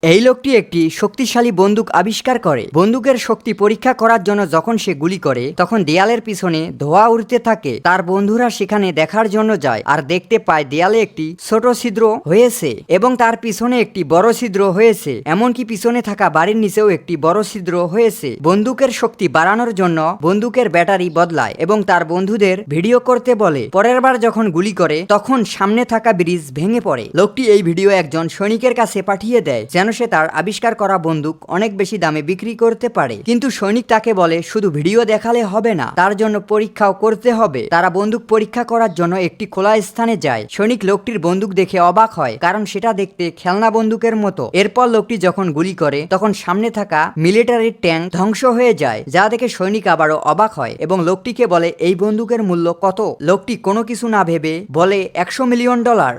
এই লোকটি একটি শক্তিশালী বন্দুক আবিষ্কার করে। বন্দুকের শক্তি পরীক্ষা করার জন্য যখন সে গুলি করে তখন দেয়ালের পিছনে ধোঁয়া উড়তে থাকে। তার বন্ধুরা সেখানে দেখার জন্য যায় আর দেখতে পায় দেয়ালে একটি ছোট ছিদ্র হয়েছে এবং তার পিছনে একটি বড় ছিদ্র হয়েছে। এমনকি পিছনে থাকা বাড়ির নিচেও একটি বড় ছিদ্র হয়েছে। বন্দুকের শক্তি বাড়ানোর জন্য বন্দুকের ব্যাটারি বদলায় এবং তার বন্ধুদের ভিডিও করতে বলে। পরের বার যখন গুলি করে তখন সামনে থাকা ব্রিজ ভেঙে পড়ে। লোকটি এই ভিডিও একজন সৈনিকের কাছে পাঠিয়ে দেয় যেন সে তার আবিষ্কার করা বন্দুক অনেক বেশি দামে বিক্রি করতে পারে। কিন্তু সৈনিক তাকে বলে শুধু ভিডিও দেখালে হবে না, তার জন্য পরীক্ষাও করতে হবে। তারা বন্দুক পরীক্ষা করার জন্য একটি খোলা স্থানে যায়। সৈনিক লোকটির বন্দুক দেখে অবাক হয় কারণ সেটা দেখতে খেলনা বন্দুকের মতো। এরপর লোকটি যখন গুলি করে তখন সামনে থাকা মিলিটারি ট্যাঙ্ক ধ্বংস হয়ে যায়, যা দেখে সৈনিক আবারও অবাক হয় এবং লোকটিকে বলে এই বন্দুকের মূল্য কত। লোকটি কোনো কিছু না ভেবে বলে $100 মিলিয়ন।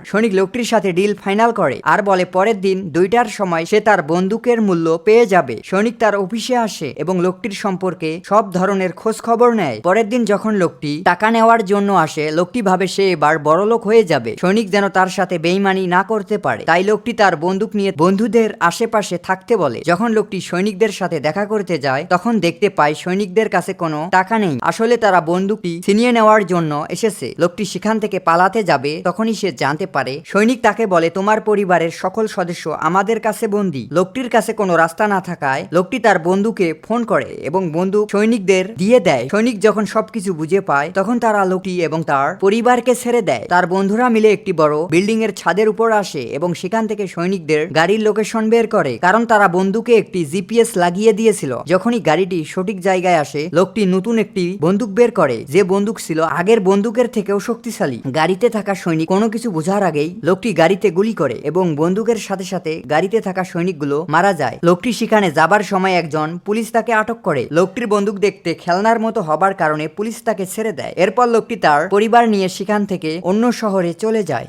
সৈনিক লোকটির সাথে ডিল ফাইনাল করে আর বলে পরের দিন 2টার সময় সে তার বন্দুকের মূল্য পেয়ে যাবে। সৈনিক তার অফিসে আসে এবং লোকটির সম্পর্কে সব ধরনের খোঁজ খবর নেয়। পরের দিন যখন লোকটি টাকা নেওয়ার জন্য আসে লোকটি ভাবে সে এবার বড়লোক হয়ে যাবে। সৈনিক যেন তার সাথে বেইমানি না করতে পারে, তাই লোকটি তার বন্দুক নিয়ে বন্ধুদের আশেপাশে থাকতে বলে। যখন লোকটি সৈনিকদের সাথে দেখা করতে যায় তখন দেখতে পায় সৈনিকদের কাছে কোনো টাকা নেই। আসলে তারা বন্দুকটি ছিনিয়ে নেওয়ার জন্য এসেছে। লোকটি সেখান থেকে পালাতে যাবে তখনই সে জানতে পারে সৈনিক তাকে বলে তোমার পরিবারের সকল সদস্য আমাদের কাছে বন্দী। লোকটির কাছে কোনো রাস্তা না থাকায় লোকটি তার বন্ধুকে ফোন করে এবং বন্দুক সৈনিকদের দিয়ে দেয়। সৈনিক যখন সবকিছু বুঝে পায় তখন তারা লোকটি এবং তার পরিবারকে ছেড়ে দেয়। তার বন্ধুরা মিলে একটি বড় বিল্ডিং এর ছাদের উপর আসে এবং সেখান থেকে সৈনিকদের গাড়ির লোকেশন বের করে, কারণ তারা বন্দুকে একটি জিপিএস লাগিয়ে দিয়েছিল। যখনই গাড়িটি সঠিক জায়গায় আসে লোকটি নতুন একটি বন্দুক বের করে, যে বন্দুক ছিল আগের বন্দুকের থেকেও শক্তিশালী। গাড়িতে থাকা সৈনিক কোনো কিছু বোঝার আগেই লোকটি গাড়িতে গুলি করে এবং বন্দুকের সাথে সাথে গাড়িতে থাকা সৈনিকগুলো মারা যায়। লোকটি সেখানে যাবার সময় একজন পুলিশ তাকে আটক করে। লোকটির বন্দুক দেখতে খেলনার মতো হবার কারণে পুলিশ তাকে ছেড়ে দেয়। এরপর লোকটি তার পরিবার নিয়ে সেখান থেকে অন্য শহরে চলে যায়।